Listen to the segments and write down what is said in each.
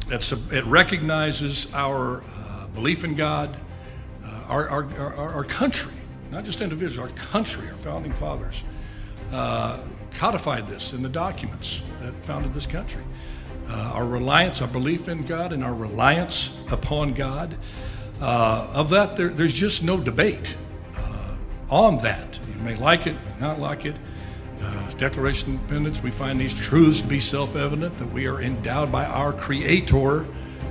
It recognizes our belief in God, our country, not just individuals, our country, our founding fathers codified this in the documents that founded this country. Our reliance, our belief in God, and our reliance upon God. Of that, there's just no debate on that. You may like it, may not like it. Declaration of Independence, we find these truths to be self-evident, that we are endowed by our Creator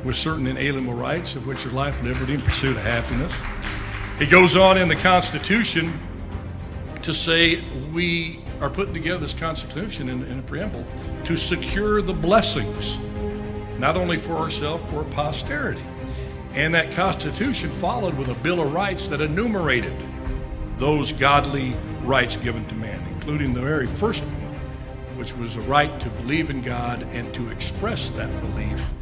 with certain inalienable rights, of which are life, liberty, and pursuit of happiness. It goes on in the Constitution to say we are putting together this Constitution in a preamble to secure the blessings, not only for ourselves, for posterity. And that Constitution followed with a Bill of Rights that enumerated those godly rights given to man, including the very first one, which was the right to believe in God and to express that belief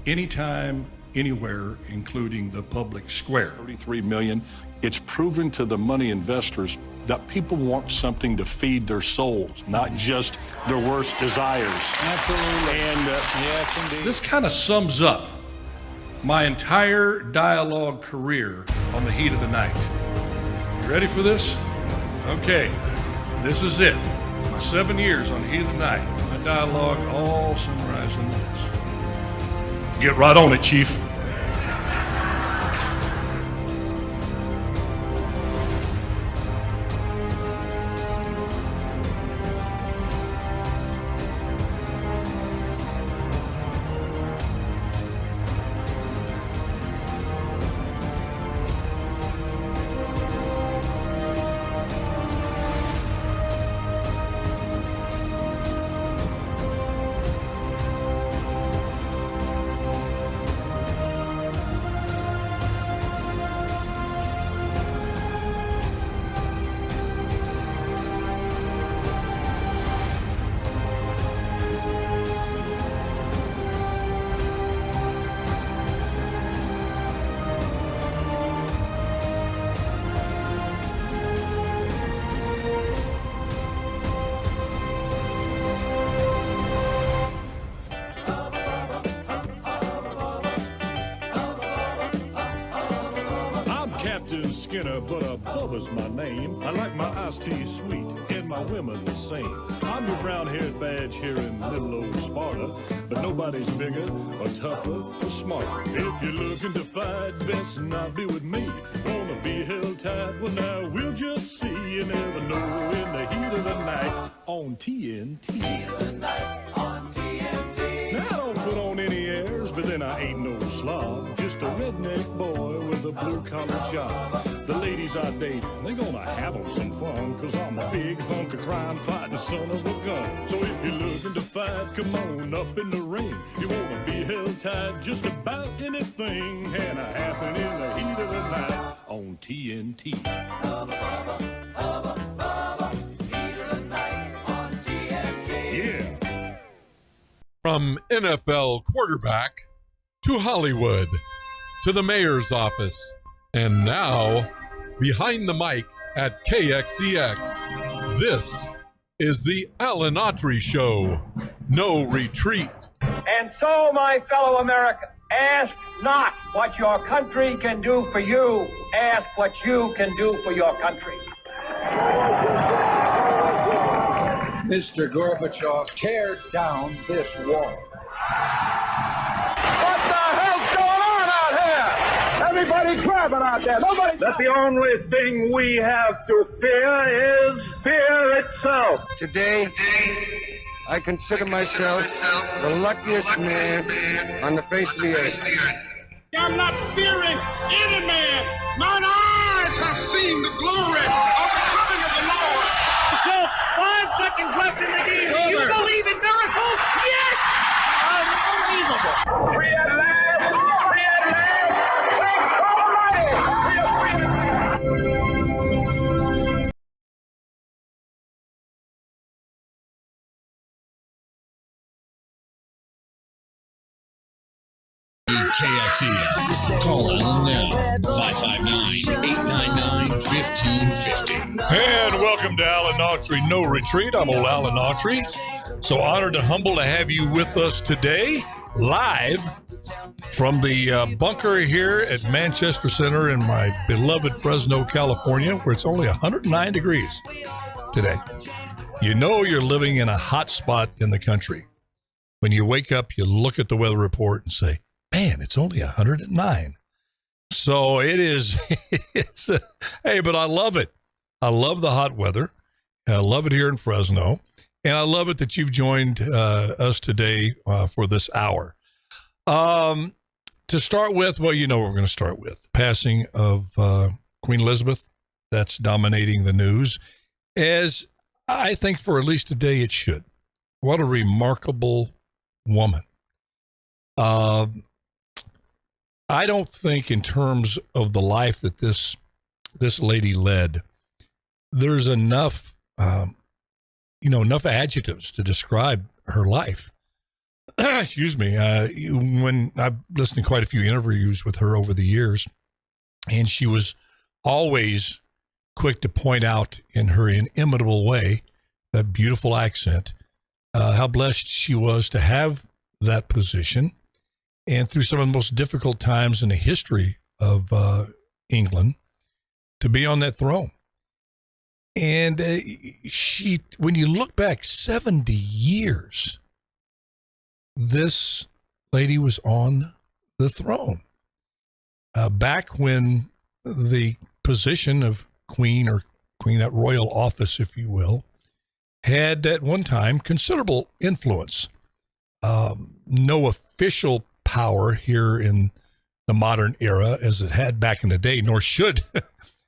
anytime, anywhere, including the public square. 33 million. It's proven to the money investors that people want something to feed their souls, not just their worst desires. Absolutely. And yes, indeed. This kind of sums up my entire dialogue career on the heat of the night. You ready for this? Okay, this is it. My 7 years on the heat of the night. My dialogue all summarized into this. Get right on it, Chief. But Bubba's my name. I like my iced tea sweet and my women the same. I'm your brown-haired badge here in little old Sparta, but nobody's bigger or tougher or smarter. If you're looking to fight, best not be with me. Wanna be held tight? Well, now we'll just see. You never know in the heat of the night on TNT. Heat of the night on TNT. Now I don't put on any airs, but then I ain't no slob. Just a redneck boy with a blue-collar job. The ladies I date, they gonna have 'em some fun, 'cause I'm a big hunk of crime fighting son of a gun. So if you're looking to fight, come on up in the ring. You wanna be held tight, just about anything can happen in the heat of the night on TNT. Hubba, hubba, hubba, hubba, heat of the night on TNT. Yeah. From NFL quarterback to Hollywood to the mayor's office, and now behind the mic at KXEX, this is the Alan Autry Show. No retreat. And so, my fellow Americans, ask not what your country can do for you. Ask what you can do for your country. Mr. Gorbachev, tear down this wall. What the hell's going on out here? Everybody grabbing out there. Nobody. That the only thing we have to fear is fear itself. Today, I consider myself the luckiest man on the face of the earth. I'm not fearing any man. Mine eyes have seen the glory of the coming of the Lord. So, 5 seconds left in the game. Do you believe in miracles? Yes! Unbelievable. Free at last! Free at last! Thanks Almighty! We are free at last! KXEX. Call Alan now. 559-899-1550. And welcome to Alan Autry No Retreat. I'm old Alan Autry. So honored and humbled to have you with us today, live From the bunker here at Manchester Center in my beloved Fresno, California, where it's only 109 degrees today. You know you're living in a hot spot in the country. When you wake up, you look at the weather report and say, man, it's only 109. So it is, hey, but I love it. I love the hot weather. I love it here in Fresno. And I love it that you've joined us today for this hour. To start with, well, you know what we're going to start with. Passing of Queen Elizabeth. That's dominating the news. As I think for at least today it should. What a remarkable woman. I don't think in terms of the life that this lady led, there's enough, enough adjectives to describe her life. Excuse me. When I've listened to quite a few interviews with her over the years, and she was always quick to point out in her inimitable way, that beautiful accent, how blessed she was to have that position. And through some of the most difficult times in the history of England, to be on that throne. And when you look back 70 years, this lady was on the throne. Back when the position of queen, that royal office, if you will, had at one time considerable influence. No official power here in the modern era as it had back in the day, nor should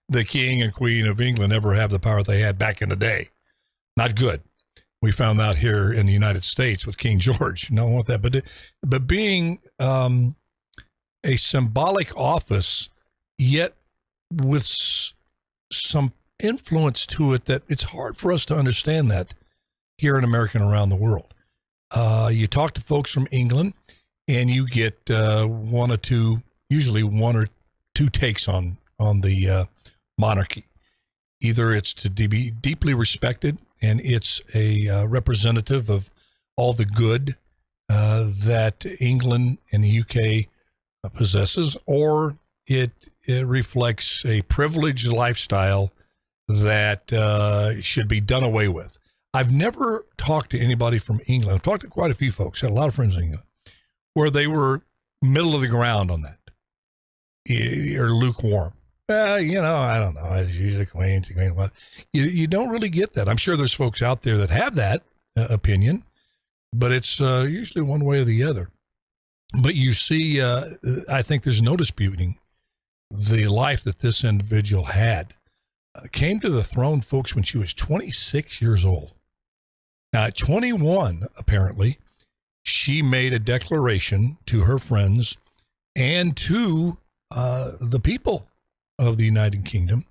the king and queen of England ever have the power they had back in the day. Not good. We found out here in the United States with King George. No, I want that. But being a symbolic office, yet with some influence to it that it's hard for us to understand that here in America and around the world. You talk to folks from England, and you get usually one or two takes on the monarchy. Either it's to be deeply respected, and it's a representative of all the good that England and the UK possesses, or it reflects a privileged lifestyle that should be done away with. I've never talked to anybody from England. I've talked to quite a few folks, had a lot of friends in England, where they were middle of the ground on that, or lukewarm. I don't know. She's a queen. What? You don't really get that. I'm sure there's folks out there that have that opinion, but it's usually one way or the other. But you see, I think there's no disputing the life that this individual had. Came to the throne, folks, when she was 26 years old. Now, at 21, apparently, she made a declaration to her friends and to the people of the United Kingdom,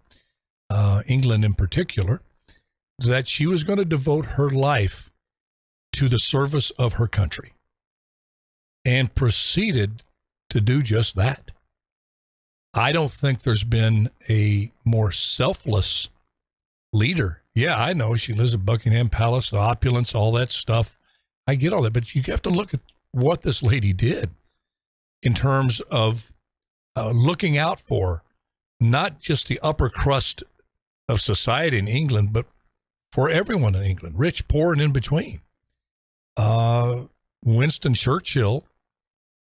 England in particular, that she was going to devote her life to the service of her country, and proceeded to do just that. I don't think there's been a more selfless leader. Yeah, I know she lives at Buckingham Palace, the opulence, all that stuff. I get all that, but you have to look at what this lady did in terms of looking out for not just the upper crust of society in England, but for everyone in England, rich, poor, and in between. Winston Churchill,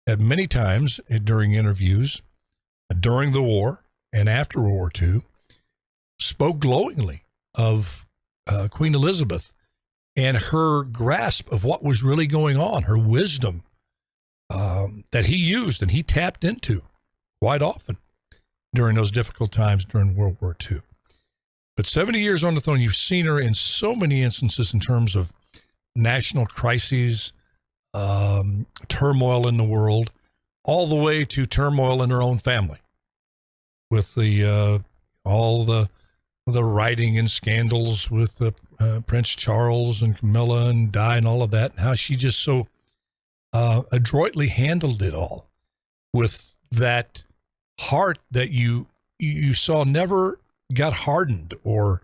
at many times during interviews, during the war and after World War II, spoke glowingly of Queen Elizabeth and her grasp of what was really going on, her wisdom that he used and he tapped into quite often during those difficult times during World War II. But 70 years on the throne, you've seen her in so many instances in terms of national crises, turmoil in the world, all the way to turmoil in her own family with all the writing and scandals with Prince Charles and Camilla and Di and all of that, and how she just so adroitly handled it all with that heart that you saw never got hardened or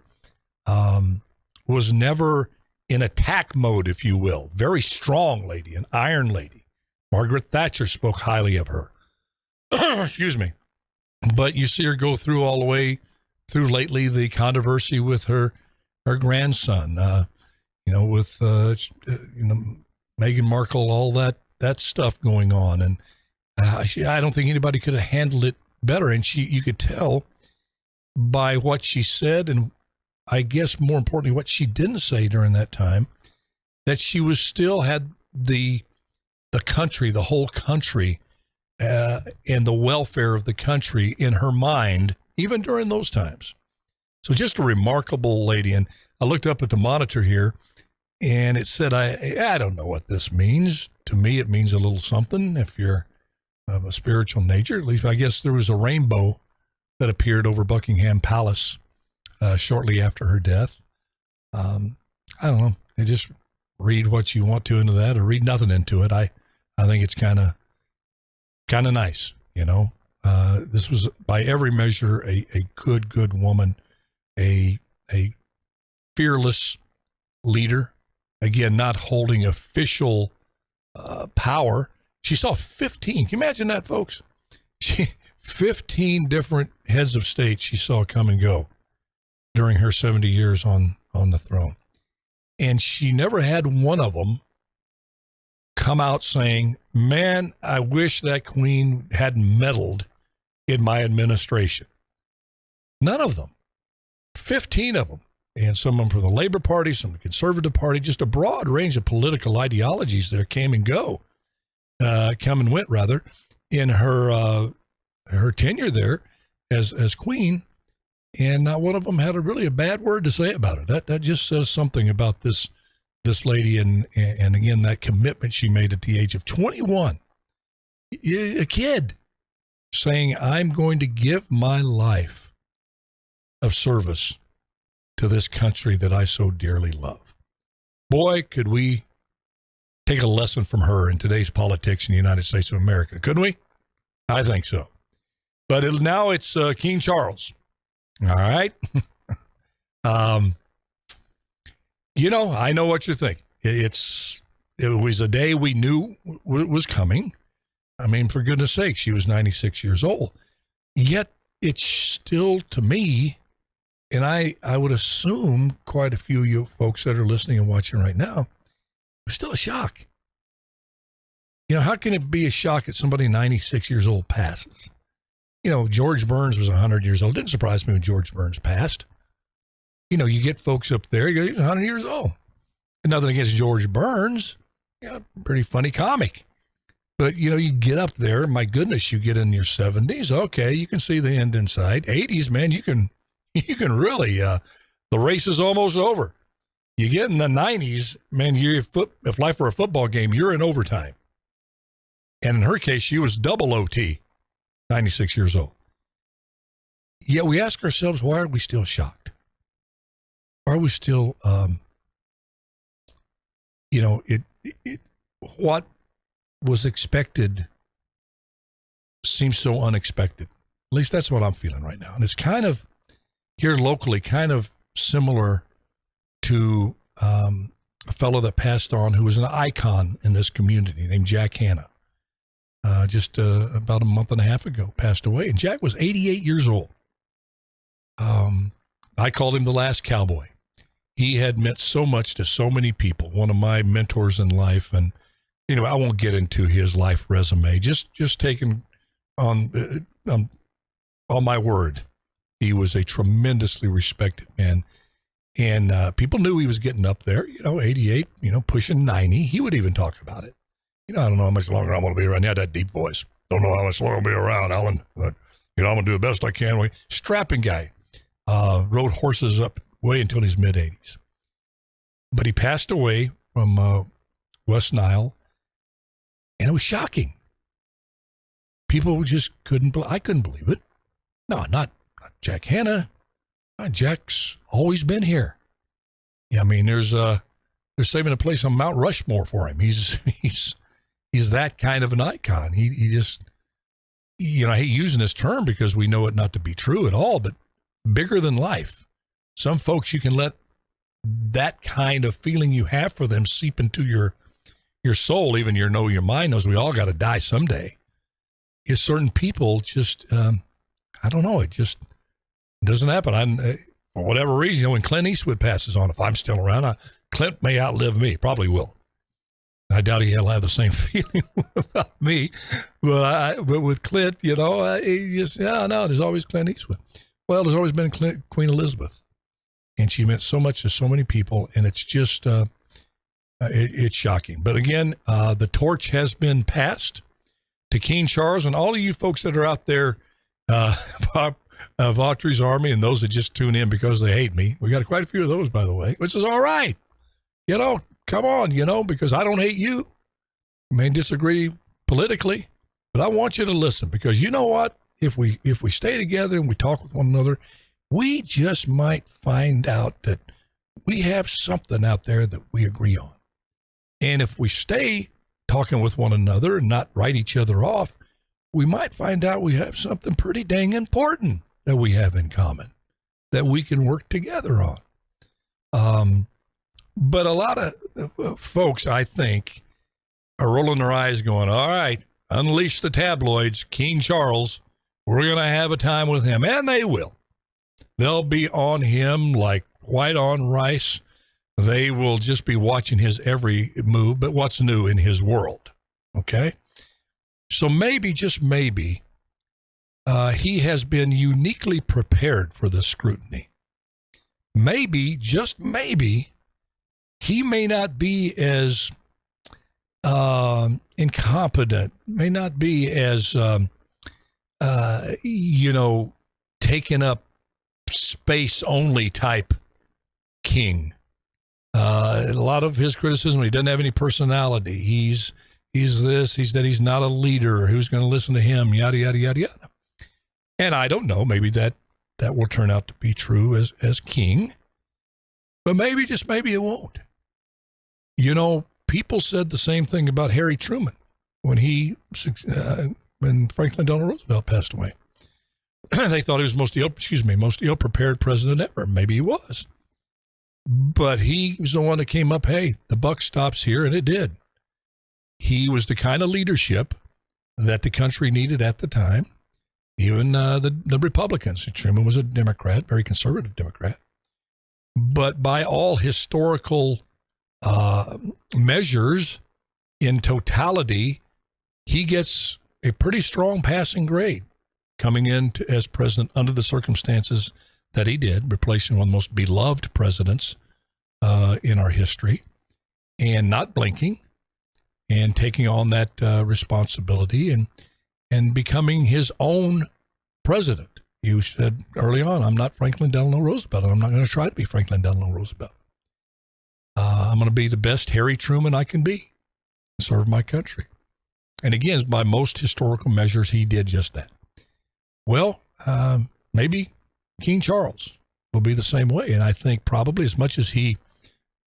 was never in attack mode, if you will. Very strong lady, an iron lady, Margaret Thatcher spoke highly of her. Excuse me. But you see her go through all the way through lately the controversy with her grandson, with Meghan Markle, all that stuff going on. And I don't think anybody could have handled it better. And you could tell by what she said, and I guess more importantly, what she didn't say during that time, that she was still had the country, the whole country, and the welfare of the country in her mind, even during those times. So just a remarkable lady. And I looked up at the monitor here, and it said, I don't know what this means. To me, it means a little something if you're of a spiritual nature. At least I guess there was a rainbow that appeared over Buckingham Palace shortly after her death. I don't know. You just read what you want to into that, or read nothing into it. I think it's kind of nice, This was by every measure a good woman, a fearless leader. Again, not holding official power. She saw 15. Can you imagine that, folks? 15 different heads of state she saw come and go during her 70 years on the throne. And she never had one of them come out saying, man, I wish that queen hadn't meddled in my administration. None of them. 15 of them. And some of them from the Labor Party, some from the Conservative Party, just a broad range of political ideologies there came and went rather, in her tenure there as queen. And not one of them had really a bad word to say about her. That just says something about this lady, and again, that commitment she made at the age of 21, a kid, saying, I'm going to give my life of service to this country that I so dearly love. Boy, could we take a lesson from her in today's politics in the United States of America, couldn't we? I think so. But now it's King Charles. All right. I know what you think. It was a day we knew was coming. I mean, for goodness sake, she was 96 years old. Yet it's still, to me, and I would assume quite a few of you folks that are listening and watching right now, it's still a shock. How can it be a shock that somebody 96 years old passes? George Burns was 100 years old. Didn't surprise me when George Burns passed. You get folks up there, he's 100 years old. And nothing against George Burns, pretty funny comic. But, you get up there, my goodness, you get in your 70s, okay, you can see the end in sight. 80s, man, you can really, the race is almost over. You get in the 90s, man, if life were a football game, you're in overtime. And in her case, she was double OT, 96 years old. Yet we ask ourselves, why are we still shocked? Why are we still, what was expected seems so unexpected. At least that's what I'm feeling right now. And it's kind of, here locally, kind of similar to a fellow that passed on who was an icon in this community named Jack Hanna. Just about a month and a half ago, passed away. And Jack was 88 years old. I called him the last cowboy. He had meant so much to so many people, one of my mentors in life. And, I won't get into his life resume, just taken on my word. He was a tremendously respected man. And people knew he was getting up there, 88, pushing 90. He would even talk about it. I don't know how much longer I'm going to be around. He had that deep voice. Don't know how much longer I'll be around, Alan. But, I'm going to do the best I can. Strapping guy. Rode horses up way until his mid-80s. But he passed away from West Nile. And it was shocking. People just I couldn't believe it. No, not Jack Hanna. Jack's always been here. Yeah, I mean, they're saving a place on Mount Rushmore for him. He's that kind of an icon. He just, I hate using this term because we know it not to be true at all, but bigger than life. Some folks, you can let that kind of feeling you have for them seep into your your soul, even your mind knows we all got to die someday. Is certain people just, I don't know, it just doesn't happen. For whatever reason, when Clint Eastwood passes on, if I'm still around, Clint may outlive me, probably will. I doubt he'll have the same feeling about me, but with Clint, there's always Clint Eastwood. Well, there's always been Queen Elizabeth, and she meant so much to so many people, and it's just, it's shocking. But again, the torch has been passed to King Charles, and all of you folks that are out there of Autry's Army and those that just tune in because they hate me. We got quite a few of those, by the way, which is all right. Come on, because I don't hate you. You may disagree politically, but I want you to listen, because you know what? If we stay together and we talk with one another, we just might find out that we have something out there that we agree on. And if we stay talking with one another and not write each other off, we might find out we have something pretty dang important that we have in common that we can work together on. But a lot of folks, I think, are rolling their eyes going, all right, unleash the tabloids, King Charles, we're going to have a time with him. And they will. They'll be on him like white on rice. They will just be watching his every move, but what's new in his world, okay? So maybe, just maybe, he has been uniquely prepared for this scrutiny. Maybe, just maybe, he may not be as incompetent, may not be as, taken up space only type king. A lot of his criticism, he doesn't have any personality. He's this, he's that, he's not a leader. Who's going to listen to him? Yada, yada, yada, yada. And I don't know, maybe that will turn out to be true as king. But maybe, just maybe it won't. People said the same thing about Harry Truman when Franklin Delano Roosevelt passed away. They thought he was most ill-prepared president ever. Maybe he was. But he was the one that came up, hey, the buck stops here, and it did. He was the kind of leadership that the country needed at the time. Even the Republicans. Truman was a Democrat, very conservative Democrat. But by all historical measures, in totality, he gets a pretty strong passing grade coming in as president under the circumstances that he did, replacing one of the most beloved presidents in our history, and not blinking, and taking on that responsibility and becoming his own president. You said early on, I'm not Franklin Delano Roosevelt, and I'm not going to try to be Franklin Delano Roosevelt. I'm going to be the best Harry Truman I can be and serve my country. And again, by most historical measures, he did just that. Well, maybe King Charles will be the same way. And I think probably as much as he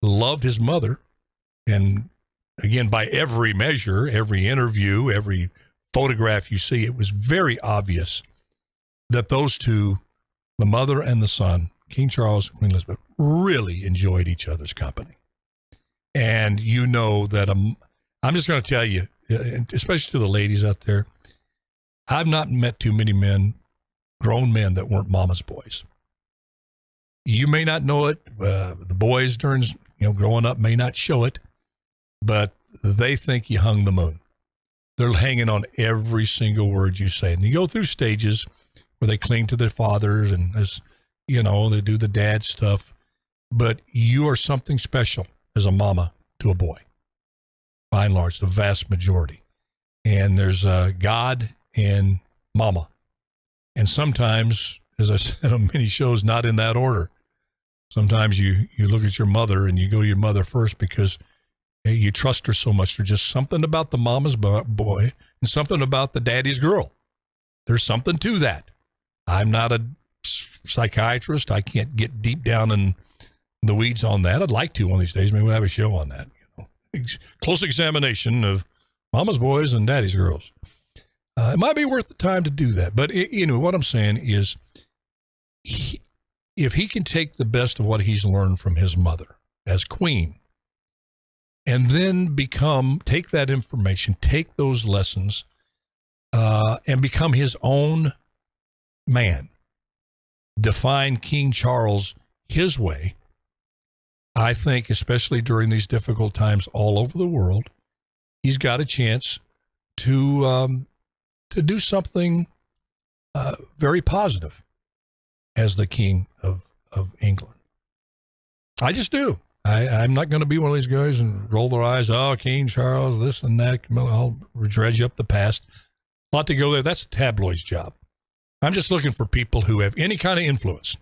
loved his mother, and again, by every measure, every interview, every photograph you see, it was very obvious that those two, the mother and the son, King Charles and Queen Elizabeth, really enjoyed each other's company. And you know that I'm just going to tell you, especially to the ladies out there, I've not met too many men, grown men, that weren't mama's boys. You may not know it. The boys during, growing up may not show it, but they think you hung the moon. They're hanging on every single word you say. And you go through stages where they cling to their fathers and, as they do the dad stuff. But you are something special as a mama to a boy, by and large, the vast majority. And there's God and mama. And sometimes, as I said on many shows, not in that order. Sometimes you look at your mother and you go to your mother first because you trust her so much. There's just something about the mama's boy and something about the daddy's girl. There's something to that. I'm not a psychiatrist. I can't get deep down in the weeds on that. I'd like to one of these days. Maybe we'll have a show on that. Close examination of mama's boys and daddy's girls. It might be worth the time to do that. But, what I'm saying is if he can take the best of what he's learned from his mother as queen and then take that information, take those lessons, and become his own man. Define King Charles his way. I think, especially during these difficult times all over the world, he's got a chance to do something very positive as the King of England. I just do. I'm not going to be one of these guys and roll their eyes. Oh, King Charles, this and that. I'll dredge up the past. A lot to go there. That's a tabloid's job. I'm just looking for people who have any kind of influence.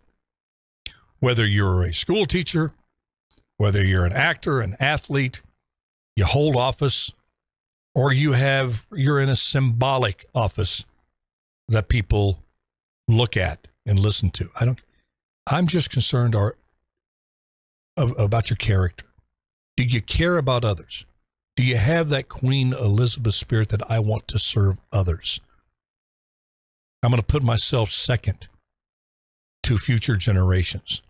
Whether you're a school teacher, whether you're an actor, an athlete, you hold office, or you're in a symbolic office that people look at and listen to. I'm just concerned about your character. Do you care about others? Do you have that Queen Elizabeth spirit that I want to serve others? I'm going to put myself second to future generations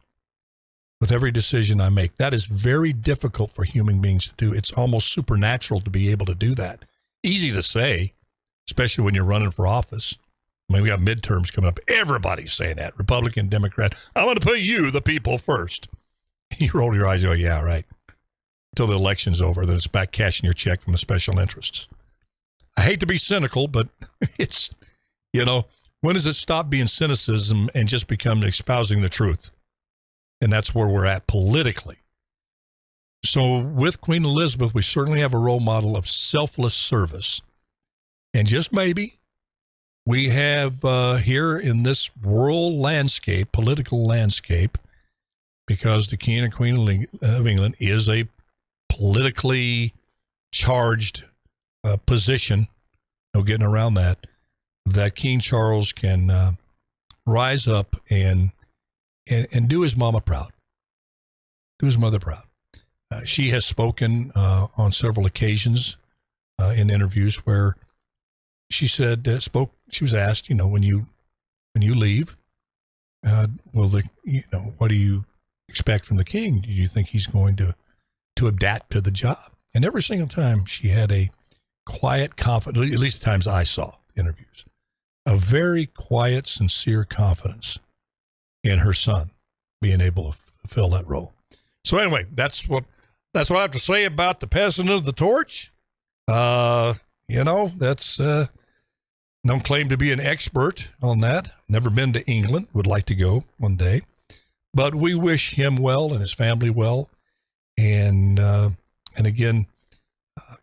with every decision I make. That is very difficult for human beings to do. It's almost supernatural to be able to do that. Easy to say, especially when you're running for office. I mean, we got midterms coming up. Everybody's saying that. Republican, Democrat. I'm going to put you, the people, first. You roll your eyes and go, yeah, right. Until the election's over, then it's back cashing your check from the special interests. I hate to be cynical, but it's, when does it stop being cynicism and just become espousing the truth? And that's where we're at politically. So with Queen Elizabeth, we certainly have a role model of selfless service. And just maybe we have here in this world landscape, political landscape, because the King and Queen of England is a politically charged position, no getting around that King Charles can rise up and do his mama proud, do his mother proud. She has spoken on several occasions in interviews where she said, she was asked, when you leave, what do you expect from the king? Do you think he's going to adapt to the job? And every single time she had a quiet, confident, at least the times I saw interviews, a very quiet, sincere confidence in her son being able to fulfill that role. So anyway, that's what I have to say about the passing of the torch. That's don't claim to be an expert on that. Never been to England. Would like to go one day. But we wish him well and his family well. And again,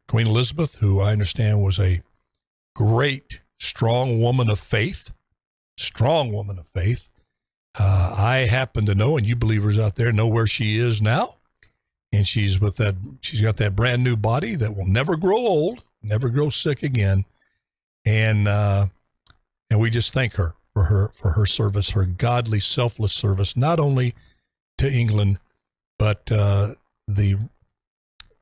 Queen Elizabeth, who I understand was a great, strong woman of faith. I happen to know, and you believers out there know where she is now. And she's got that brand new body that will never grow old, never grow sick again. And we just thank her for her service, her godly, selfless service, not only to England, but the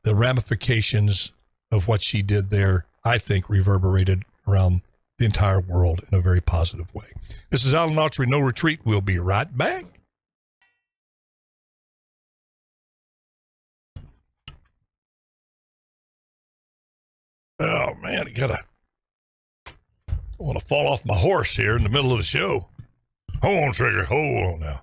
ramifications of what she did there, I think, reverberated around the entire world in a very positive way. This is Alan Autry, No Retreat. We'll be right back. Oh, man, I want to fall off my horse here in the middle of the show. Hold on, Trigger. Hold on now.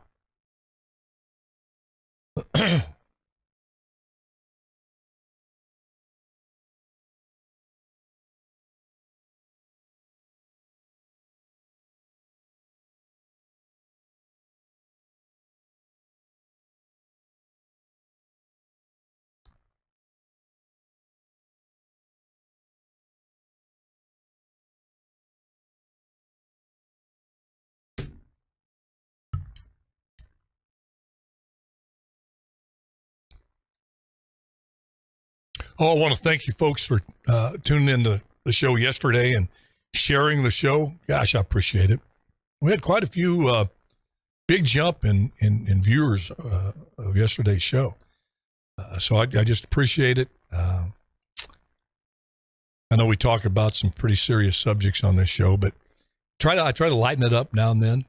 Oh, I want to thank you folks for tuning into the show yesterday and sharing the show. Gosh, I appreciate it. We had quite a few big jump in viewers of yesterday's show. So I just appreciate it. I know we talk about some pretty serious subjects on this show, but I try to lighten it up now and then,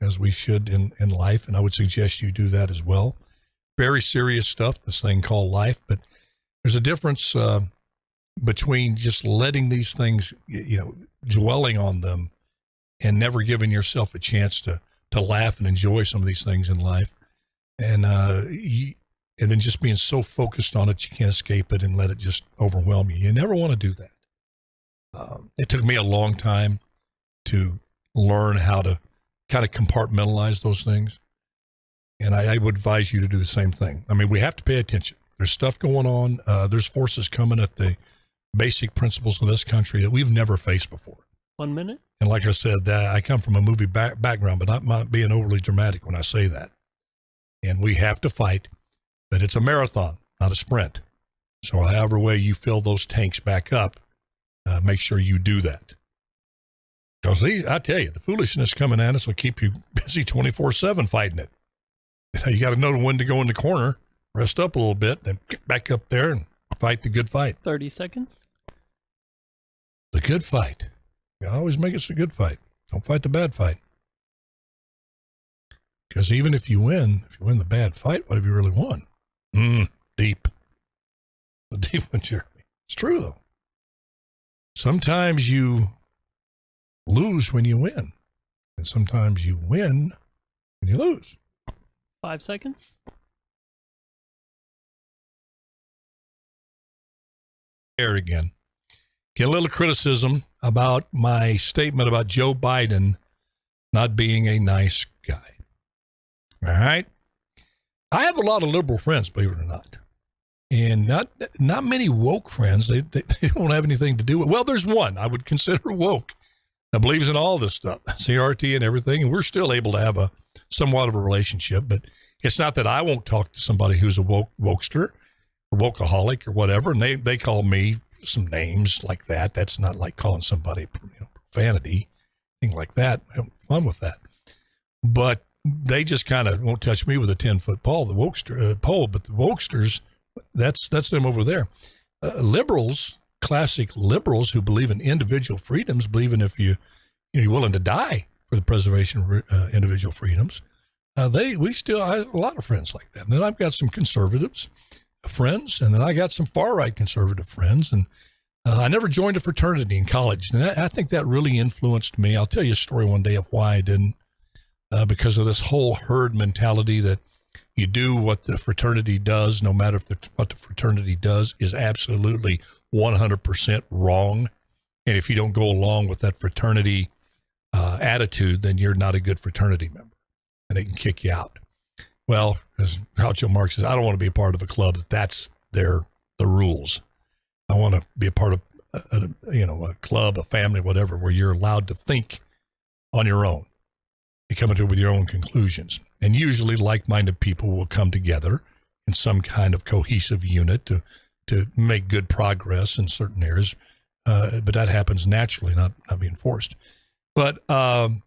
as we should in life. And I would suggest you do that as well. Very serious stuff, this thing called life, but There's a difference between just letting these things, dwelling on them and never giving yourself a chance to laugh and enjoy some of these things in life. And then just being so focused on it, you can't escape it and let it just overwhelm you. You never want to do that. It took me a long time to learn how to kind of compartmentalize those things. And I would advise you to do the same thing. I mean, we have to pay attention. There's stuff going on. There's forces coming at the basic principles of this country that we've never faced before. 1 minute. And like I said, I come from a movie background, but I'm not being overly dramatic when I say that. And we have to fight, but it's a marathon, not a sprint. So however way you fill those tanks back up, make sure you do that. Because I tell you, the foolishness coming at us will keep you busy 24/7 fighting it. You got to know when to go in the corner, rest up a little bit, then get back up there and fight the good fight. 30 seconds. The good fight. You always make it a good fight. Don't fight the bad fight. Because even if you win the bad fight, what have you really won? Deep. A deep one, Jeremy. It's true, though. Sometimes you lose when you win. And sometimes you win when you lose. 5 seconds. There again. Get a little criticism about my statement about Joe Biden not being a nice guy. All right? I have a lot of liberal friends, believe it or not. And not many woke friends. They don't have anything to do with. Well, there's one I would consider woke that believes in all this stuff, CRT and everything, and we're still able to have a somewhat of a relationship. But it's not that I won't talk to somebody who's a wokester or wokeaholic or whatever, and they call me some names like that. That's not like calling somebody profanity, thing like that. I have fun with that. But they just kind of won't touch me with a 10-foot pole. The wokester pole, but the wokesters. That's them over there. Liberals, classic liberals who believe in individual freedoms, believing if you're willing to die for the preservation of individual freedoms. We still I have a lot of friends like that. And then I've got some conservatives friends, and then I got some far right conservative friends. And I never joined a fraternity in college, and I think that really influenced me. I'll tell you a story one day of why I didn't, because of this whole herd mentality that. You do what the fraternity does, no matter what the fraternity does is absolutely 100% wrong. And if you don't go along with that fraternity attitude, then you're not a good fraternity member, and they can kick you out. Well, as Groucho Marx says, I don't want to be a part of a club that's the rules. I want to be a part of a club, a family, whatever, where you're allowed to think on your own. You come into it with your own conclusions. And usually like-minded people will come together in some kind of cohesive unit to make good progress in certain areas. But that happens naturally, not being forced. But the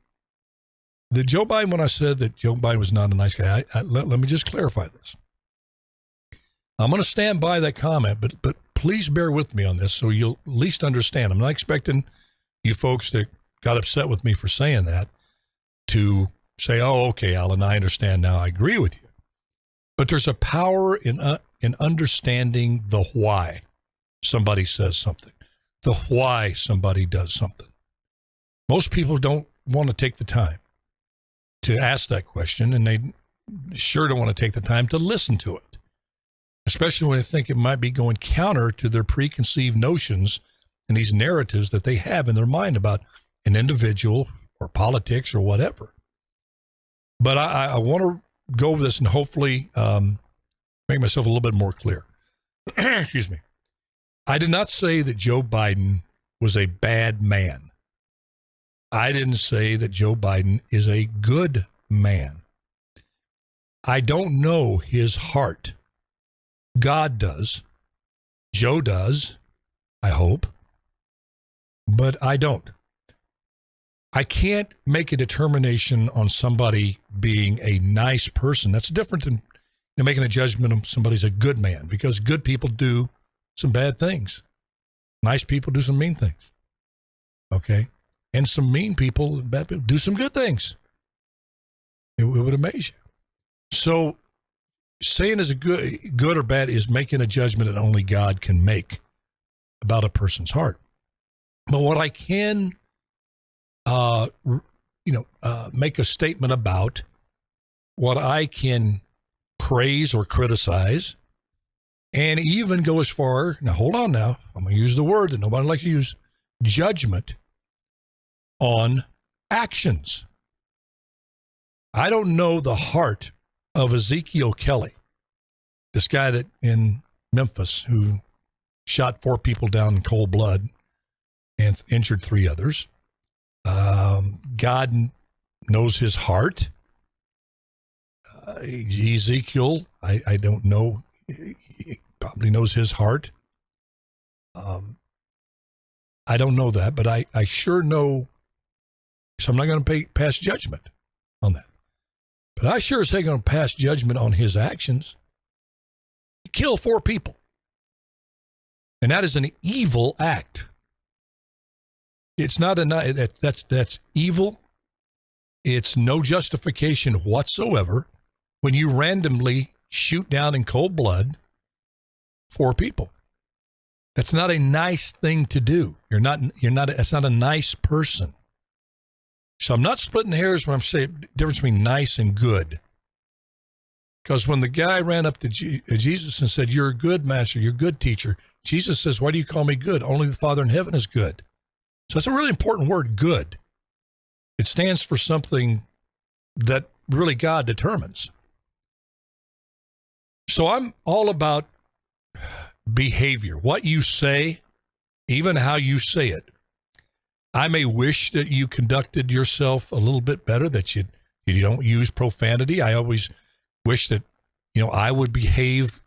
Joe Biden, when I said that Joe Biden was not a nice guy, let me just clarify this. I'm going to stand by that comment, but please bear with me on this so you'll at least understand. I'm not expecting you folks that got upset with me for saying that to say, oh, okay, Alan, I understand now. I agree with you. But there's a power in understanding the why somebody says something, the why somebody does something. Most people don't want to take the time to ask that question, and they sure don't want to take the time to listen to it, especially when they think it might be going counter to their preconceived notions and these narratives that they have in their mind about an individual or politics or whatever. But I want to go over this and hopefully make myself a little bit more clear. Excuse me. I did not say that Joe Biden was a bad man. I didn't say that Joe Biden is a good man. I don't know his heart. God does. Joe does, I hope. But I don't. I can't make a determination on somebody being a nice person. That's different than making a judgment on somebody's a good man, because good people do some bad things. Nice people do some mean things. Okay? And some mean people, bad people, do some good things. It would amaze you. So saying is a good or bad is making a judgment that only God can make about a person's heart. But what I can, make a statement about, what I can praise or criticize, and even go as far, now hold on now, I'm going to use the word that nobody likes to use, judgment on actions. I don't know the heart of Ezekiel Kelly, this guy that in Memphis who shot 4 people down in cold blood and injured 3 others. God knows his heart. Ezekiel, I don't know. He probably knows his heart. I don't know that, but I sure know. So I'm not going to pass judgment on that. But I sure as heck going to pass judgment on his actions. He killed 4 people. And that is an evil act. It's not that's evil. It's no justification whatsoever when you randomly shoot down in cold blood 4 people. That's not a nice thing to do. That's not a nice person. So I'm not splitting hairs when I'm saying the difference between nice and good. Because when the guy ran up to Jesus and said, "You're a good master, you're a good teacher," Jesus says, "Why do you call me good? Only the Father in heaven is good." So that's a really important word, good. It stands for something that really God determines. So I'm all about behavior, what you say, even how you say it. I may wish that you conducted yourself a little bit better, that you don't use profanity. I always wish that, I would behave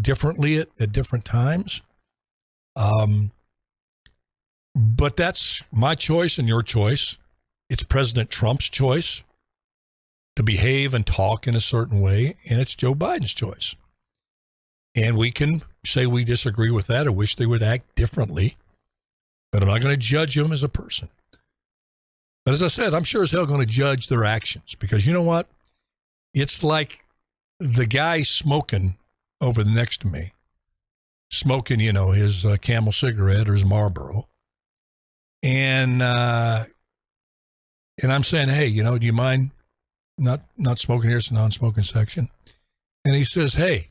differently at different times. But that's my choice and your choice. It's President Trump's choice to behave and talk in a certain way, and it's Joe Biden's choice. And we can say we disagree with that or wish they would act differently, but I'm not going to judge them as a person. But as I said, I'm sure as hell going to judge their actions, because you know what? It's like the guy smoking over the next to me, smoking, his Camel cigarette or his Marlboro. And I'm saying, "Hey, do you mind not smoking here? It's a non-smoking section." And he says, "Hey,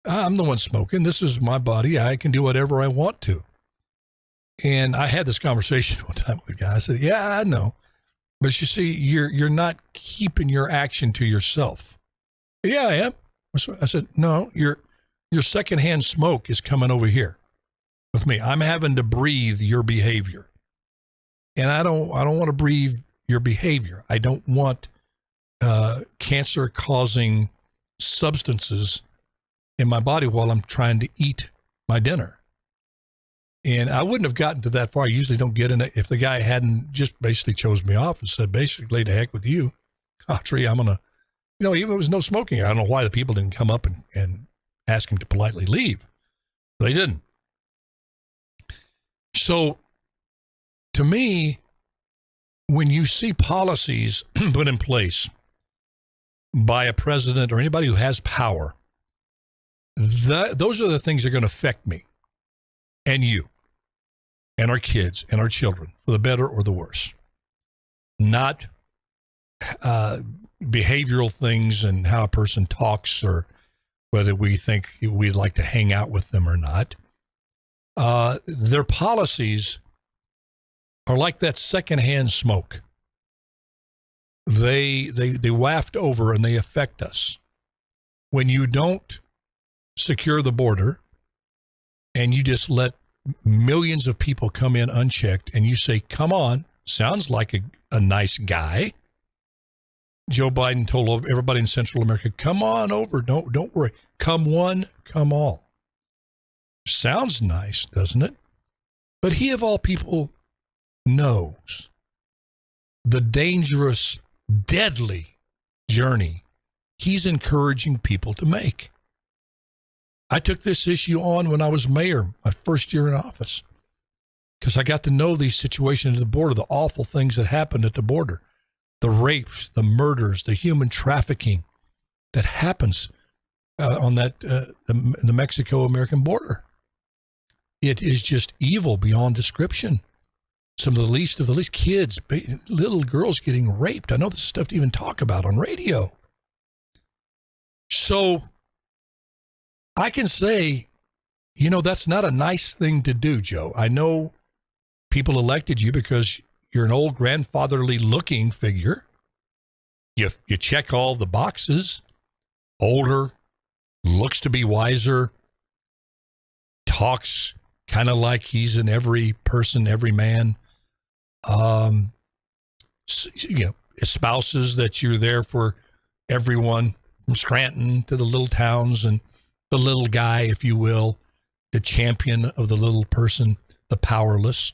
I'm the one smoking. This is my body. I can do whatever I want to." And I had this conversation one time with a guy. I said, "Yeah, I know. But you see, you're not keeping your action to yourself." "Yeah, I am." I said, "No, your secondhand smoke is coming over here with me. I'm having to breathe your behavior. And I don't want to breathe your behavior. I don't want cancer-causing substances in my body while I'm trying to eat my dinner." And I wouldn't have gotten to that far. I usually don't get in it if the guy hadn't just basically chose me off and said, basically, "To heck with you, Autry, I'm going to," even if it was no smoking. I don't know why the people didn't come up and ask him to politely leave. They didn't. So, to me, when you see policies put in place by a president or anybody who has power, those are the things that are going to affect me and you and our kids and our children, for the better or the worse. Not behavioral things and how a person talks or whether we think we'd like to hang out with them or not. Their policies are like that secondhand smoke. They waft over and they affect us. When you don't secure the border and you just let millions of people come in unchecked and you say, "Come on," sounds like a nice guy. Joe Biden told everybody in Central America, "Come on over, don't worry. Come one, come all." Sounds nice, doesn't it? But he of all people knows the dangerous, deadly journey he's encouraging people to make. I took this issue on when I was mayor, my first year in office, because I got to know these situations at the border, the awful things that happened at the border, the rapes, the murders, the human trafficking that happens on that the Mexico-American border. It is just evil beyond description. Some of the least kids, little girls getting raped. I know this is stuff to even talk about on radio. So I can say, that's not a nice thing to do, Joe. I know people elected you because you're an old grandfatherly looking figure. You check all the boxes. Older, looks to be wiser, talks kind of like he's in every person, every man. Espouses that you're there for everyone from Scranton to the little towns and the little guy, if you will, the champion of the little person, the powerless.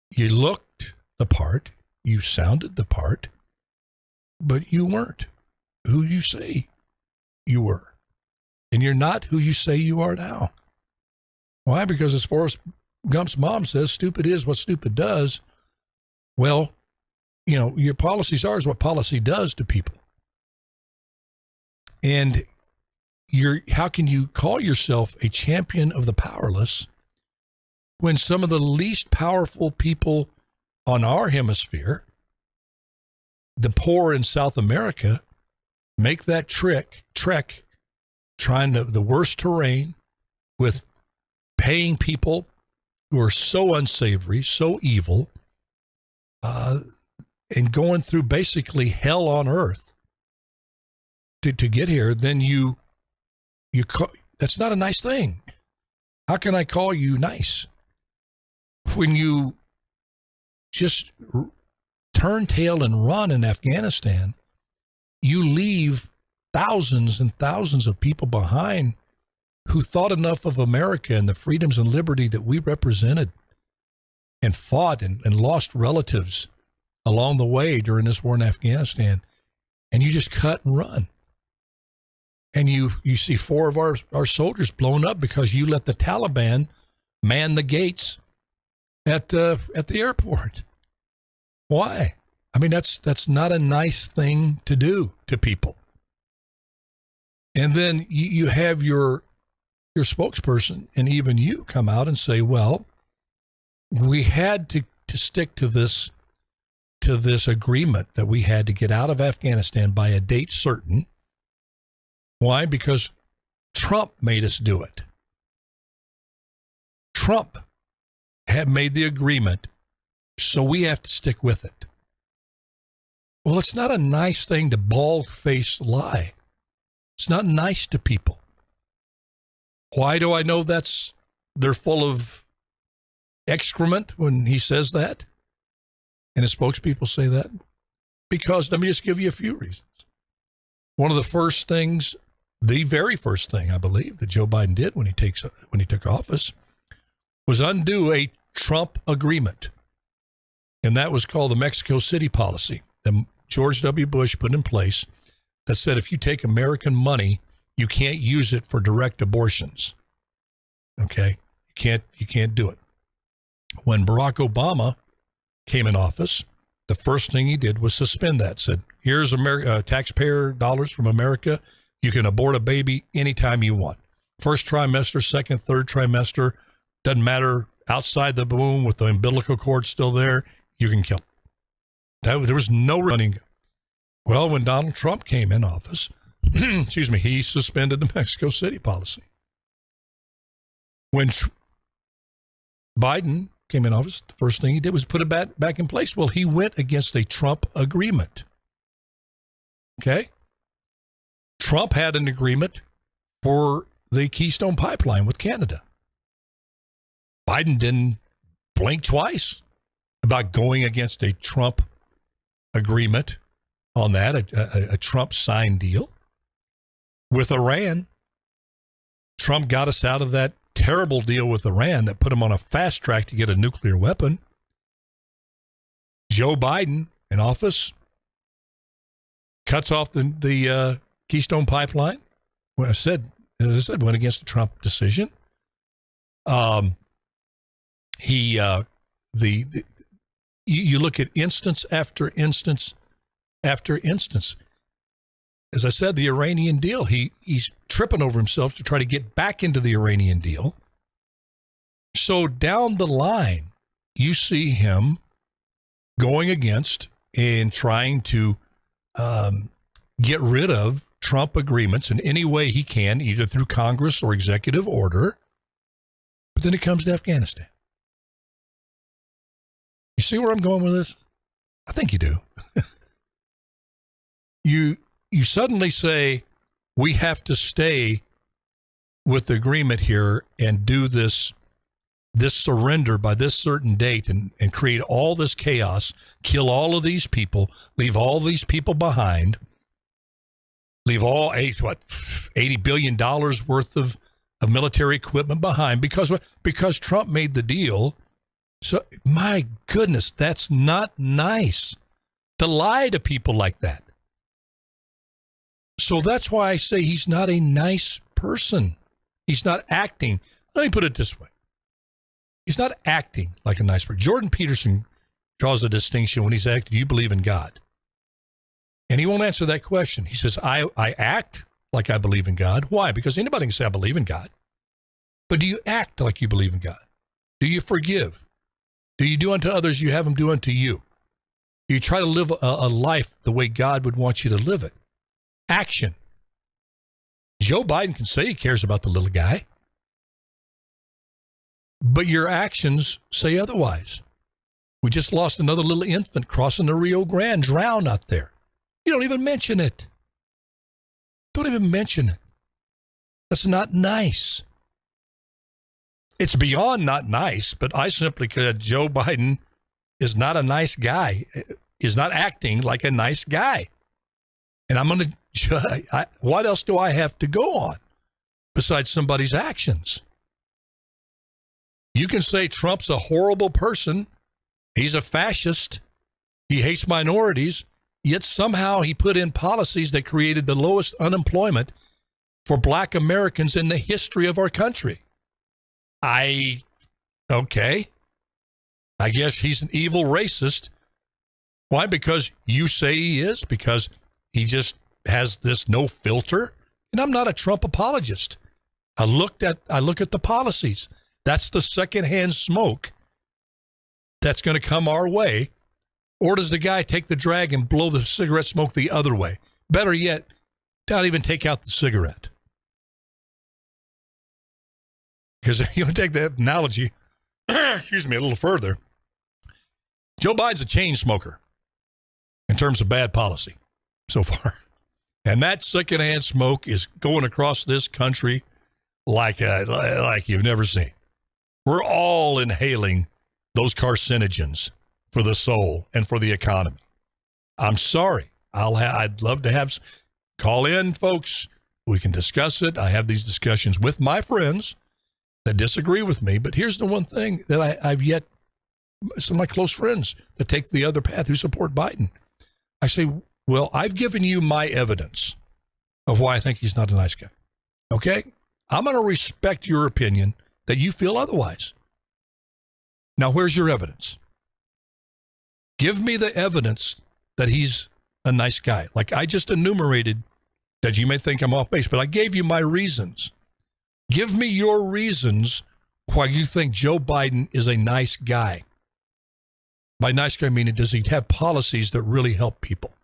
You looked the part, you sounded the part, but you weren't who you say you were. And you're not who you say you are now. Why? Because as Forrest Gump's mom says, stupid is what stupid does. Well, your policies are is what policy does to people. And how can you call yourself a champion of the powerless when some of the least powerful people on our hemisphere, the poor in South America, make that trek, trying the worst terrain with paying people who are so unsavory, so evil, and going through basically hell on earth to get here, then that's not a nice thing. How can I call you nice? When you just turn tail and run in Afghanistan, you leave thousands and thousands of people behind who thought enough of America and the freedoms and liberty that we represented and fought and lost relatives along the way during this war in Afghanistan. And you just cut and run. And you see 4 of our soldiers blown up because you let the Taliban man the gates at the airport. Why? I mean, that's not a nice thing to do to people. And then you have your spokesperson and even you come out and say, well, we had to stick to this agreement that we had to get out of Afghanistan by a date certain. Why? Because Trump made us do it. Trump had made the agreement, so we have to stick with it. Well, it's not a nice thing to bald-faced lie. It's not nice to people. Why do I know they're full of excrement when he says that? And his spokespeople say that? Because let me just give you a few reasons. One of the first things, the very first thing I believe that Joe Biden did when he took office was undo a Trump agreement. And that was called the Mexico City policy that George W. Bush put in place that said if you take American money, you can't use it for direct abortions. Okay? You can't do it. When Barack Obama came in office, the first thing he did was suspend that. Said, here's taxpayer dollars from America. You can abort a baby anytime you want. First trimester, second, third trimester, doesn't matter. Outside the womb with the umbilical cord still there, you can kill them. There was no running. Well, when Donald Trump came in office, he suspended the Mexico City policy. When Biden came in office, the first thing he did was put it back in place. Well, he went against a Trump agreement. Okay? Trump had an agreement for the Keystone Pipeline with Canada. Biden didn't blink twice about going against a Trump agreement on that, a Trump signed deal. With Iran, Trump got us out of that terrible deal with Iran that put him on a fast track to get a nuclear weapon. Joe Biden in office cuts off the Keystone Pipeline. As I said, went against the Trump decision. You look at instance after instance after instance. as I said, the Iranian deal. He's tripping over himself to try to get back into the Iranian deal. So down the line, you see him going against and trying to get rid of Trump agreements in any way he can, either through Congress or executive order. But then it comes to Afghanistan. You see where I'm going with this? I think you do. You suddenly say, we have to stay with the agreement here and do this surrender by this certain date and create all this chaos, kill all of these people, leave all these people behind, leave all $80 billion worth of military equipment behind because Trump made the deal. So, my goodness, that's not nice to lie to people like that. So that's why I say he's not a nice person. He's not acting. Let me put it this way. He's not acting like a nice person. Jordan Peterson draws a distinction when he's asked, do you believe in God? And he won't answer that question. He says, I act like I believe in God. Why? Because anybody can say I believe in God. But do you act like you believe in God? Do you forgive? Do you do unto others you have them do unto you? Do you try to live a life the way God would want you to live it? Action. Joe Biden can say he cares about the little guy, but your actions say otherwise. We just lost another little infant crossing the Rio Grande, drowned out there. You don't even mention it. Don't even mention it. That's not nice. It's beyond not nice, but I simply said Joe Biden is not a nice guy, is not acting like a nice guy. And I'm going to, what else do I have to go on besides somebody's actions? You can say Trump's a horrible person. He's a fascist. He hates minorities. Yet somehow he put in policies that created the lowest unemployment for black Americans in the history of our country. Okay. I guess he's an evil racist. Why? Because you say he is? Because he just has this no filter? And I'm not a Trump apologist. I look at the policies. That's the secondhand smoke that's going to come our way. Or does the guy take the drag and blow the cigarette smoke the other way? Better yet, not even take out the cigarette. Because you take that analogy, excuse me, a little further. Joe Biden's a chain smoker in terms of bad policy so far. And that secondhand smoke is going across this country like you've never seen. We're all inhaling those carcinogens for the soul and for the economy. I'm sorry. I'd love to call in, folks. We can discuss it. I have these discussions with my friends that disagree with me. But here's the one thing that I've yet, some of my close friends that take the other path who support Biden. I say, well, I've given you my evidence of why I think he's not a nice guy. Okay? I'm going to respect your opinion that you feel otherwise. Now, where's your evidence? Give me the evidence that he's a nice guy. Like I just enumerated that you may think I'm off base, but I gave you my reasons. Give me your reasons why you think Joe Biden is a nice guy. By nice guy, meaning does he have policies that really help people?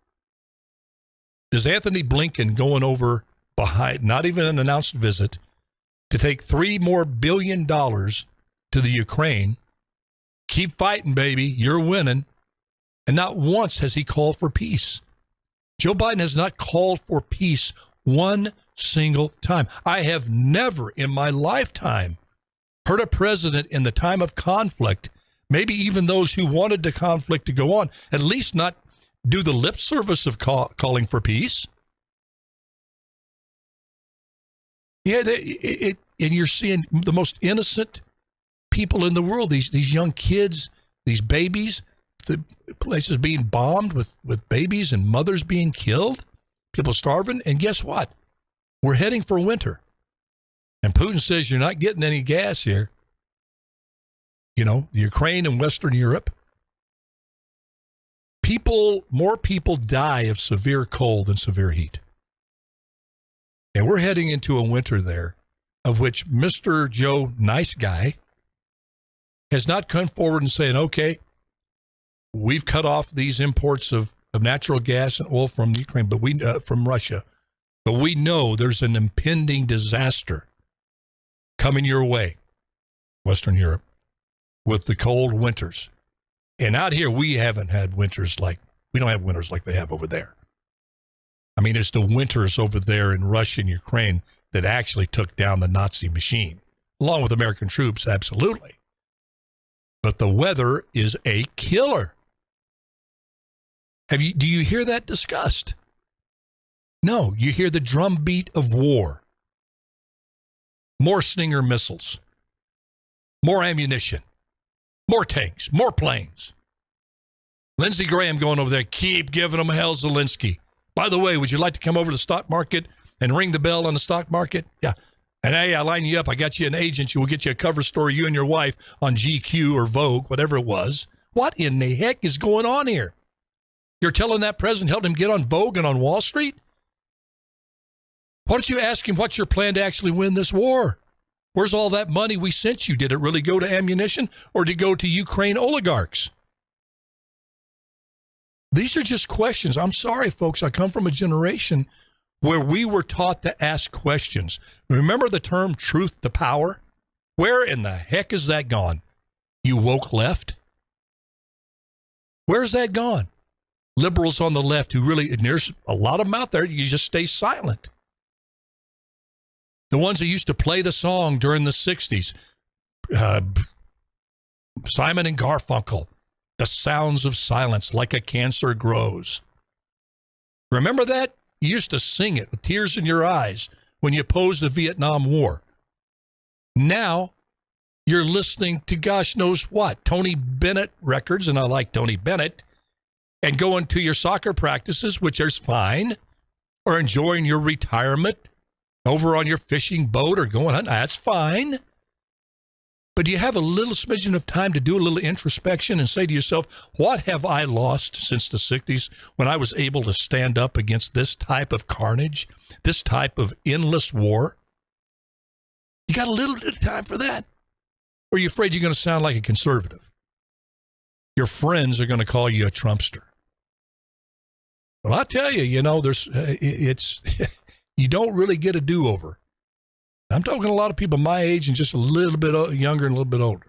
Does Anthony Blinken going over behind, not even an announced visit, to take $3 more billion to the Ukraine? Keep fighting, baby. You're winning. And not once has he called for peace. Joe Biden has not called for peace one single time. I have never in my lifetime heard a president in the time of conflict, maybe even those who wanted the conflict to go on, at least not do the lip service of calling for peace. Yeah, and you're seeing the most innocent people in the world, these young kids, these babies, the places being bombed with babies and mothers being killed, people starving. And guess what? We're heading for winter. And Putin says you're not getting any gas here. You know, the Ukraine and Western Europe. More people die of severe cold than severe heat. And we're heading into a winter there, of which Mr. Joe Nice Guy has not come forward and saying, okay, we've cut off these imports of natural gas and oil from Ukraine, but from Russia. But we know there's an impending disaster coming your way, Western Europe, with the cold winters. And out here, we don't have winters like they have over there. I mean, it's the winters over there in Russia and Ukraine that actually took down the Nazi machine, along with American troops, absolutely. But the weather is a killer. Do you hear that discussed? No, you hear the drumbeat of war. More Stinger missiles, more ammunition, more tanks, more planes. Lindsey Graham going over there, keep giving them hell, Zelensky. By the way, would you like to come over to the stock market and ring the bell on the stock market? Yeah. And hey, I line you up. I got you an agent. We'll get you a cover story, you and your wife, on GQ or Vogue, whatever it was. What in the heck is going on here? You're telling that president helped him get on Vogue and on Wall Street? Why don't you ask him what's your plan to actually win this war? Where's all that money we sent you? Did it really go to ammunition or did it go to Ukraine oligarchs? These are just questions. I'm sorry, folks. I come from a generation where we were taught to ask questions. Remember the term truth to power? Where in the heck has that gone? You woke left? Where's that gone? Liberals on the left who really, and there's a lot of them out there, you just stay silent. The ones that used to play the song during the 60s, Simon and Garfunkel, the sounds of silence like a cancer grows. Remember that? You used to sing it with tears in your eyes when you opposed the Vietnam War. Now, you're listening to gosh knows what, Tony Bennett records, and I like Tony Bennett, and going to your soccer practices, which is fine, or enjoying your retirement over on your fishing boat or going hunting, that's fine. But do you have a little smidgen of time to do a little introspection and say to yourself, what have I lost since the 60s when I was able to stand up against this type of carnage, this type of endless war? You got a little bit of time for that? Or are you afraid you're going to sound like a conservative? Your friends are going to call you a Trumpster. Well, I tell you, you don't really get a do-over. I'm talking to a lot of people my age and just a little bit younger and a little bit older.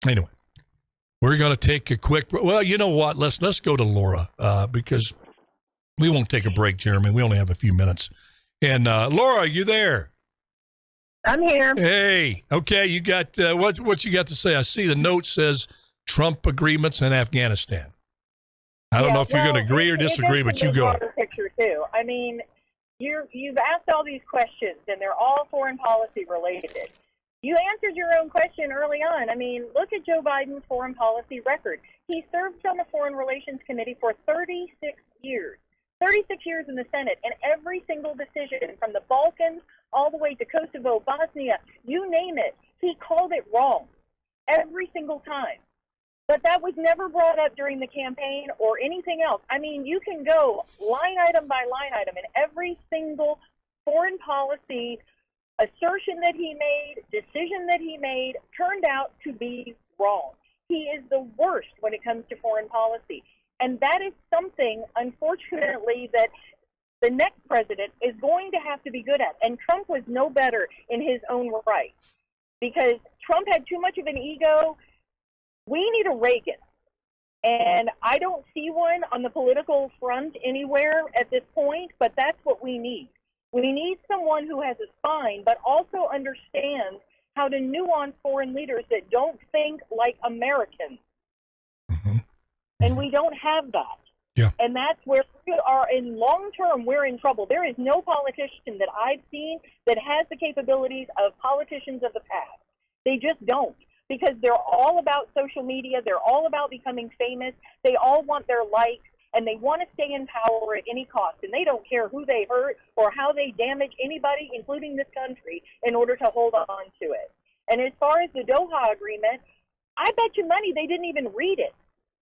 Anyway, we're going to take a quick. Well, you know what? Let's go to Laura because we won't take a break, Jeremy. We only have a few minutes. And Laura, are you there? I'm here. Hey, okay. You got what you got to say? I see the note says Trump agreements in Afghanistan. I don't know if you're going to agree or disagree, but you go. Picture too. I mean. You've asked all these questions, and they're all foreign policy related. You answered your own question early on. I mean, look at Joe Biden's foreign policy record. He served on the Foreign Relations Committee for 36 years. 36 years in the Senate, and every single decision, from the Balkans all the way to Kosovo, Bosnia, you name it, he called it wrong every single time. But that was never brought up during the campaign or anything else. I mean, you can go line item by line item, and every single foreign policy assertion that he made, decision that he made, turned out to be wrong. He is the worst when it comes to foreign policy. And that is something, unfortunately, that the next president is going to have to be good at. And Trump was no better in his own right, because Trump had too much of an ego. We need a Reagan, and I don't see one on the political front anywhere at this point, but that's what we need. We need someone who has a spine, but also understands how to nuance foreign leaders that don't think like Americans. Mm-hmm. And we don't have that. Yeah. And that's where we are in long term, we're in trouble. There is no politician that I've seen that has the capabilities of politicians of the past. They just don't. Because they're all about social media, they're all about becoming famous, they all want their likes, and they want to stay in power at any cost, and they don't care who they hurt or how they damage anybody, including this country, in order to hold on to it. And as far as the Doha agreement, I bet you money they didn't even read it,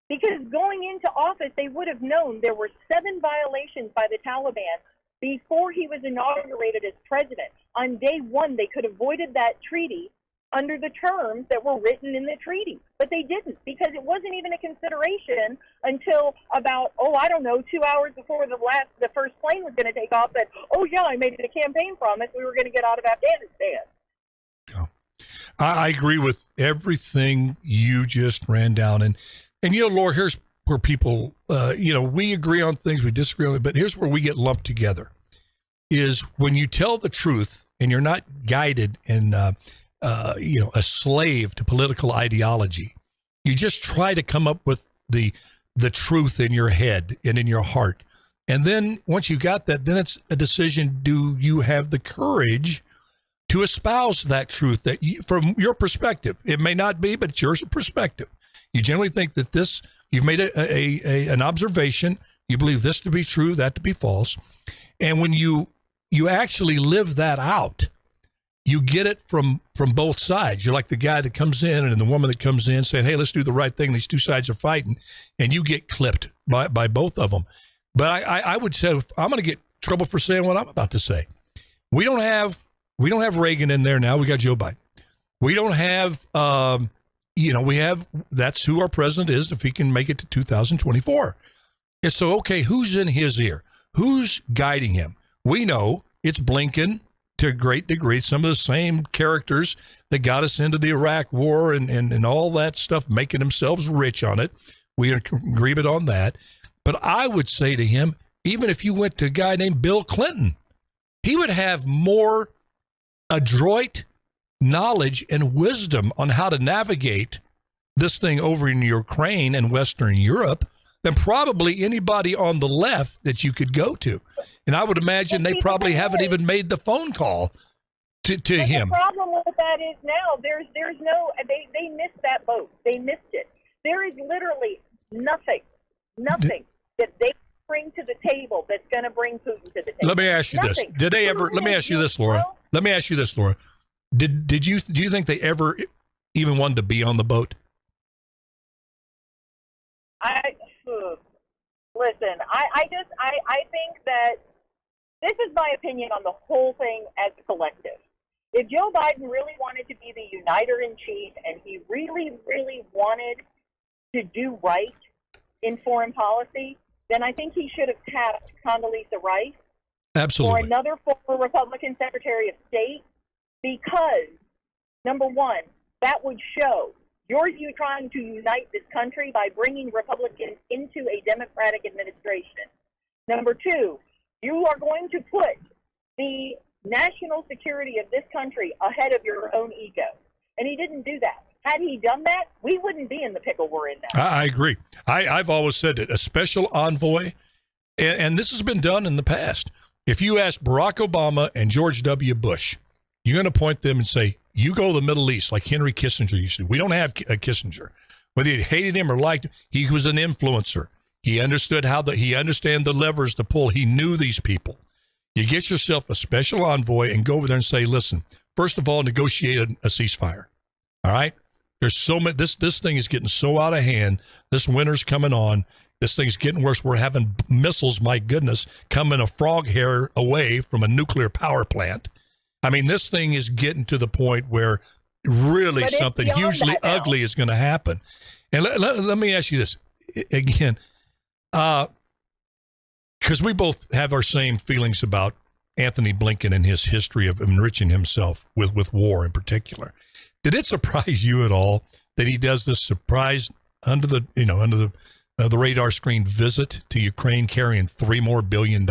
because going into office, they would have known there were 7 violations by the Taliban before he was inaugurated as president. On day one, they could have voided that treaty under the terms that were written in the treaty. But they didn't, because it wasn't even a consideration until about, 2 hours before the first plane was going to take off, that, I made it a campaign promise, we were going to get out of Afghanistan. Yeah. I agree with everything you just ran down. And Laura, here's where people, we agree on things, we disagree on it, but here's where we get lumped together, is when you tell the truth and you're not guided and, a slave to political ideology. You just try to come up with the truth in your head and in your heart. And then once you got that, then it's a decision. Do you have the courage to espouse that truth that from your perspective? It may not be, but it's your perspective. You generally think that you've made an observation. You believe this to be true, that to be false. And when you actually live that out, you get it from both sides. You're like the guy that comes in and the woman that comes in saying, hey, let's do the right thing. These two sides are fighting, and you get clipped by both of them. But I would say, I'm going to get trouble for saying what I'm about to say. We don't have Reagan in there now. We got Joe Biden. We don't have, that's who our president is if he can make it to 2024. And so, okay, who's in his ear? Who's guiding him? We know it's Blinken, to a great degree, some of the same characters that got us into the Iraq war and all that stuff, making themselves rich on it. We agree on that. But I would say to him, even if you went to a guy named Bill Clinton, he would have more adroit knowledge and wisdom on how to navigate this thing over in Ukraine and Western Europe than probably anybody on the left that you could go to. And I would imagine they probably haven't even made the phone call to him. The problem with that is now there's no, they missed that boat. They missed it. There is literally nothing that they bring to the table that's going to bring Putin to the table. Let me ask you this. Did they ever, let me ask you this, Laura. Let me ask you this, Laura. Do you think they ever even wanted to be on the boat? Listen, I think that this is my opinion on the whole thing as a collective. If Joe Biden really wanted to be the uniter in chief and he really, really wanted to do right in foreign policy, then I think he should have tapped Condoleezza Rice Absolutely. or another former Republican Secretary of State, because, number one, that would show you trying to unite this country by bringing Republicans into a Democratic administration. Number two, you are going to put the national security of this country ahead of your own ego. And he didn't do that. Had he done that, we wouldn't be in the pickle we're in now. I agree. I've always said that a special envoy, and this has been done in the past. If you ask Barack Obama and George W. Bush, you're going to point them and say, you go to the Middle East like Henry Kissinger used to. We don't have a Kissinger. Whether you hated him or liked him, he was an influencer. He understood he understand the levers to pull. He knew these people. You get yourself a special envoy and go over there and say, listen, first of all, negotiate a ceasefire. All right? There's so much, this thing is getting so out of hand. This winter's coming on. This thing's getting worse. We're having missiles, my goodness, coming a frog hair away from a nuclear power plant. I mean, this thing is getting to the point where really something hugely ugly is going to happen. And let me ask you this again, because we both have our same feelings about Anthony Blinken and his history of enriching himself with war in particular. Did it surprise you at all that he does this surprise under the radar screen visit to Ukraine carrying $3 more billion?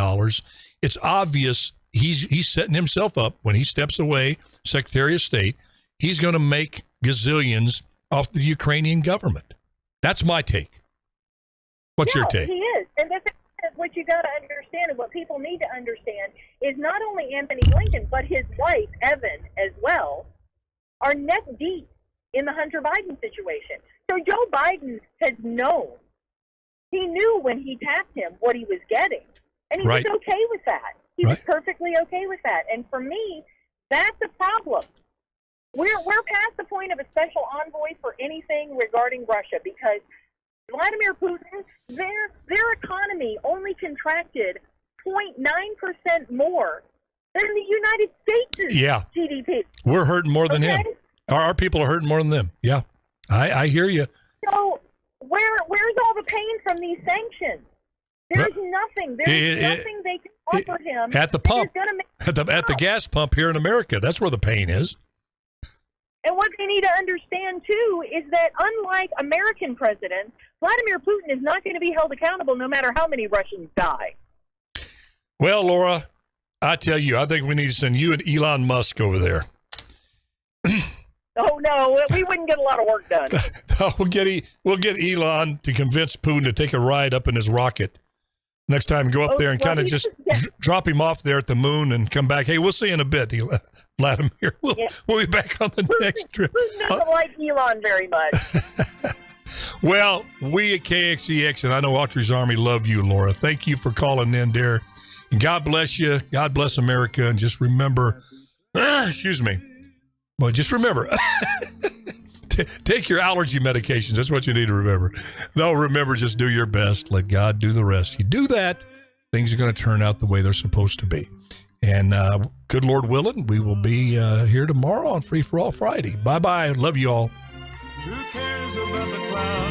It's obvious. He's setting himself up when he steps away, Secretary of State. He's going to make gazillions off the Ukrainian government. That's my take. What's your take? He is. And this is what you got to understand, and what people need to understand is not only Anthony Blinken, but his wife, Evan, as well, are neck deep in the Hunter Biden situation. So Joe Biden has known. He knew when he tapped him what he was getting. And he was okay with that. He was perfectly okay with that. And for me, that's a problem. We're past the point of a special envoy for anything regarding Russia, because Vladimir Putin, their economy only contracted 0.9% more than the United States' GDP. We're hurting more than him. Okay? Our people are hurting more than them. Yeah, I hear you. So where's all the pain from these sanctions? There's nothing. There's nothing they can offer him at the pump. At the gas pump here in America. That's where the pain is. And what they need to understand, too, is that unlike American presidents, Vladimir Putin is not going to be held accountable no matter how many Russians die. Well, Laura, I tell you, I think we need to send you and Elon Musk over there. Oh, no, we wouldn't get a lot of work done. We'll get Elon to convince Putin to take a ride up in his rocket. Next time, go up there and kind of just drop him off there at the moon and come back. Hey, we'll see you in a bit, Vladimir. We'll be back on the next trip. Putin doesn't like Elon very much. Well, we at KXEX, and I know Autry's Army love you, Laura. Thank you for calling in there. And God bless you. God bless America. And just remember, excuse me. Well, just remember, take your allergy medications. That's what you need to remember. No, remember, just do your best. Let God do the rest. You do that, things are going to turn out the way they're supposed to be. And good Lord willing, we will be here tomorrow on Free for All Friday. Bye-bye. Love you all. Who cares about the clouds?